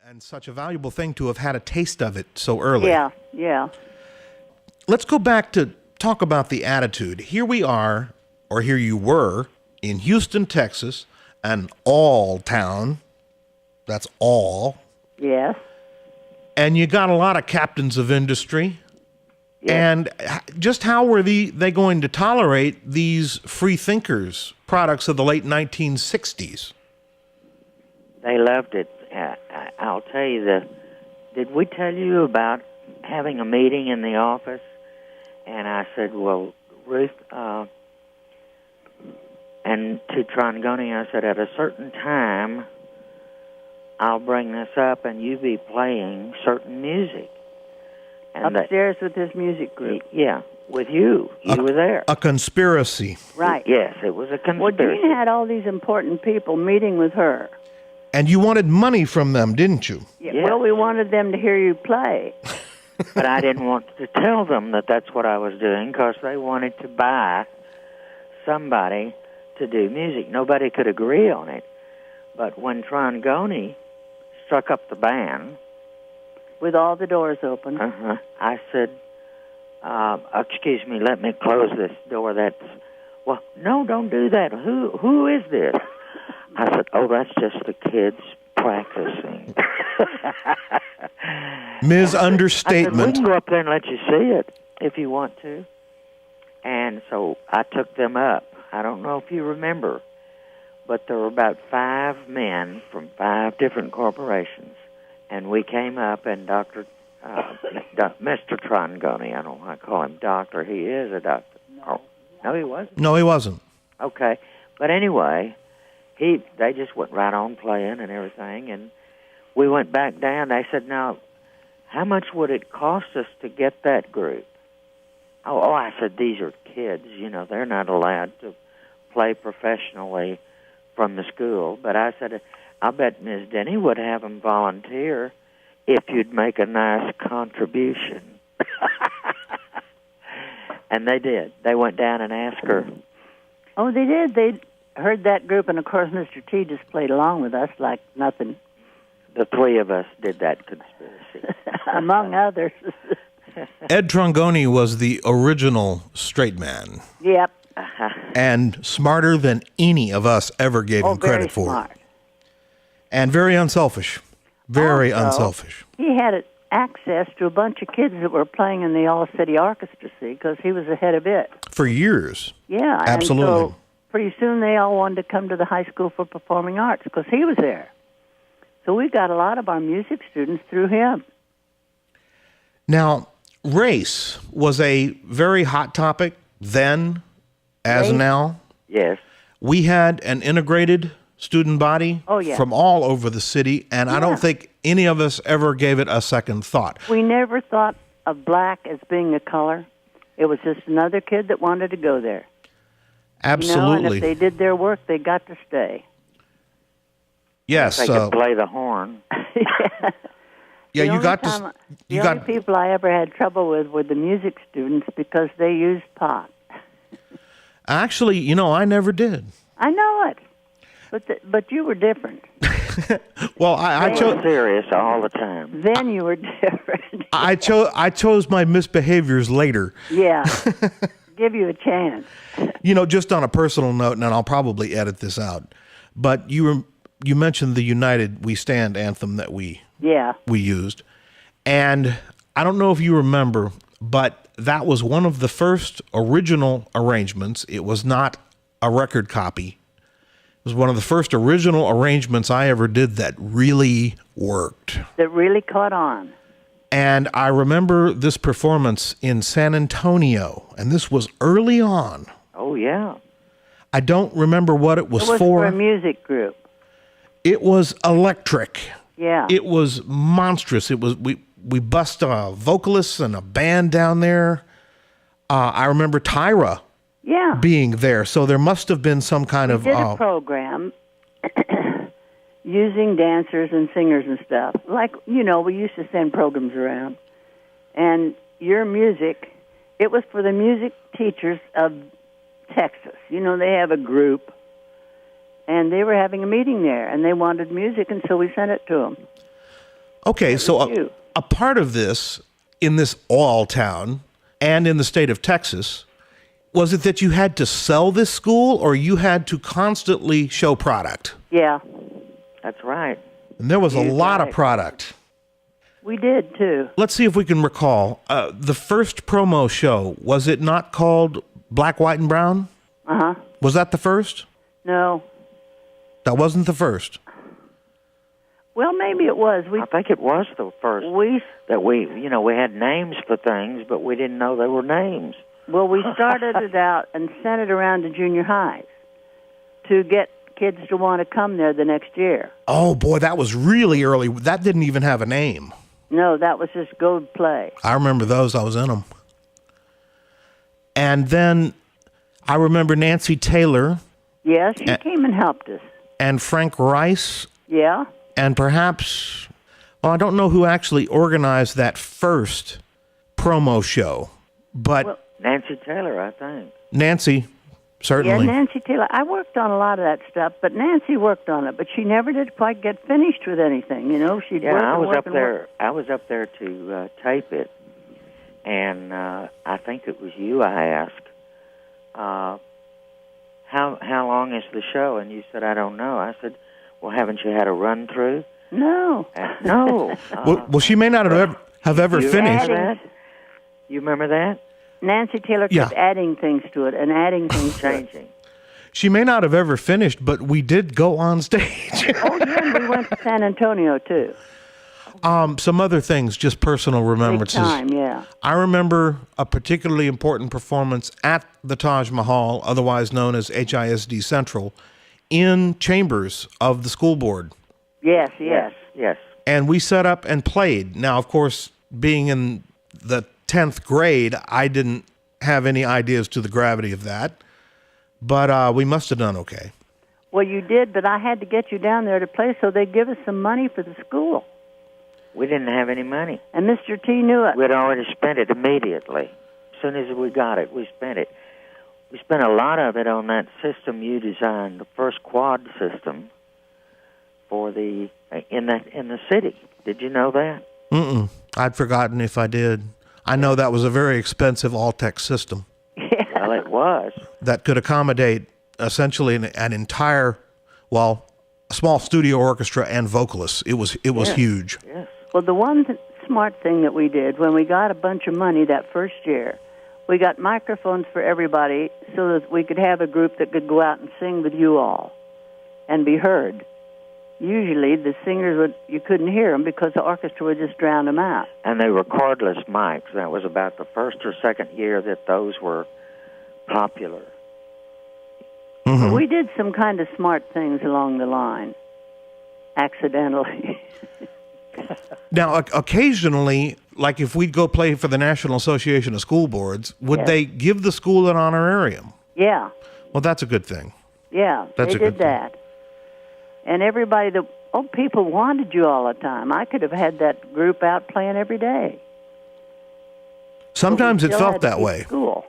And such a valuable thing to have had a taste of it so early. Yeah. Let's go back to talk about the attitude. Here we are, or here you were, in Houston, Texas, an all town. That's all. Yes. And you got a lot of captains of industry. Yes. And just how were they going to tolerate these free thinkers, products of the late 1960s? They loved it. I'll tell you, did we tell you about having a meeting in the office? And I said, well, Ruth, and to Trongoni, I said, at a certain time, I'll bring this up and you be playing certain music. And upstairs with his music group. Yeah, with you. You were there. A conspiracy. Right. Yes, it was a conspiracy. Well, Dean had all these important people meeting with her. And you wanted money from them, didn't you? Yeah. Well, we wanted them to hear you play. But I didn't want to tell them that that's what I was doing because they wanted to buy somebody to do music. Nobody could agree on it. But when Trongoni struck up the band, with all the doors open, I said, excuse me, let me close this door. Well, no, don't do that. Who is this? I said, oh, that's just the kids practicing. Ms. Understatement. I said, we can go up there and let you see it if you want to. And so I took them up. I don't know if you remember, but there were about 5 men from 5 different corporations. And we came up, and Mr. Trongoni, I don't want to call him doctor. He is a doctor. No, he wasn't. No, he wasn't. Okay. But anyway, they just went right on playing and everything, and we went back down. They said, now, how much would it cost us to get that group? Oh, I said, these are kids. You know, they're not allowed to play professionally from the school. But I said, I bet Ms. Denney would have them volunteer if you'd make a nice contribution. And they did. They went down and asked her. Oh, they did. They heard that group, and of course Mr. T just played along with us like nothing. The 3 of us did that conspiracy. Among others. Ed Trongoni was the original straight man. Yep. And smarter than any of us ever gave him credit for. Smart. And very unselfish. Very unselfish. He had access to a bunch of kids that were playing in the All-City Orchestra, because he was the head of it. For years. Yeah. Absolutely. And so pretty soon they all wanted to come to the High School for Performing Arts because he was there. So we got a lot of our music students through him. Now, race was a very hot topic then as now. Yes. We had an integrated student body from all over the city, and I don't think any of us ever gave it a second thought. We never thought of black as being a color. It was just another kid that wanted to go there. Absolutely. You know, and if they did their work, they got to stay. Yes. They could play the horn. Yeah, you got to. The only people I ever had trouble with were the music students because they used pot. Actually, you know, I never did. I know it, but you were different. Well, I chose serious all the time. Then you were different. I chose my misbehaviors later. Yeah, give you a chance. You know, just on a personal note, and I'll probably edit this out, but you mentioned the United We Stand anthem that we used, and I don't know if you remember, but that was one of the first original arrangements. It was not a record copy. It was one of the first original arrangements I ever did that really worked. That really caught on. And I remember this performance in San Antonio, and this was early on. Oh, yeah. I don't remember what it was for. It was for a music group. It was electric. Yeah. It was monstrous. It was we bust vocalists and a band down there. I remember Tyra being there, so there must have been some kind of... We did a program using dancers and singers and stuff. Like, you know, we used to send programs around. And your music, it was for the music teachers of Texas. You know, they have a group. And they were having a meeting there, and they wanted music, and so we sent it to them. Okay, so a part of this, in this all town and in the state of Texas, was it that you had to sell this school or you had to constantly show product? Yeah. That's right. And there was a lot of product. We did, too. Let's see if we can recall. The first promo show, was it not called Black, White, and Brown? Uh-huh. Was that the first? No. That wasn't the first. Well, maybe it was. I think it was the first we had names for things, but we didn't know they were names. Well, we started it out and sent it around to junior highs to get kids to want to come there the next year. Oh, boy, that was really early. That didn't even have a name. No, that was just go play. I remember those. I was in them. And then I remember Nancy Taylor. Yeah, she came and helped us. And Frank Rice. Yeah. And perhaps, well, I don't know who actually organized that first promo show, but Nancy Taylor, I think. Nancy, certainly. Yeah, Nancy Taylor. I worked on a lot of that stuff, but Nancy worked on it, but she never did quite get finished with anything. You know, she'd work I was and up work there. I was up there to tape it, and I think it was you. I asked, how long is the show? And you said, I don't know. I said, well, haven't you had a run through? No. No. Well, she may not have ever finished. You remember that? Nancy Taylor kept adding things to it and adding things, changing. She may not have ever finished, but we did go on stage. Oh, yeah, and we went to San Antonio, too. Some other things, just personal remembrances. Big time, yeah. I remember a particularly important performance at the Taj Mahal, otherwise known as HISD Central, in chambers of the school board. Yes. And we set up and played. Now, of course, being in the 10th grade, I didn't have any ideas to the gravity of that, but we must have done okay. Well, you did, but I had to get you down there to play so they'd give us some money for the school. We didn't have any money. And Mr. T knew it. We'd already spent it immediately. As soon as we got it, we spent it. We spent a lot of it on that system you designed, the first quad system for in the city. Did you know that? Mm-mm. I'd forgotten if I did. I know that was a very expensive all-tech system. Yeah. Well, it was. That could accommodate essentially an entire, a small studio orchestra and vocalists. It was huge. Yes. Well, the one smart thing that we did when we got a bunch of money that first year, we got microphones for everybody so that we could have a group that could go out and sing with you all and be heard. Usually the singers you couldn't hear them because the orchestra would just drown them out. And they were cordless mics. That was about the first or second year that those were popular. Mm-hmm. We did some kind of smart things along the line, accidentally. Now, occasionally, like if we'd go play for the National Association of School Boards, would they give the school an honorarium? Yeah. Well, that's a good thing. Yeah, they did that. And everybody, people wanted you all the time. I could have had that group out playing every day. Sometimes it felt that way. School.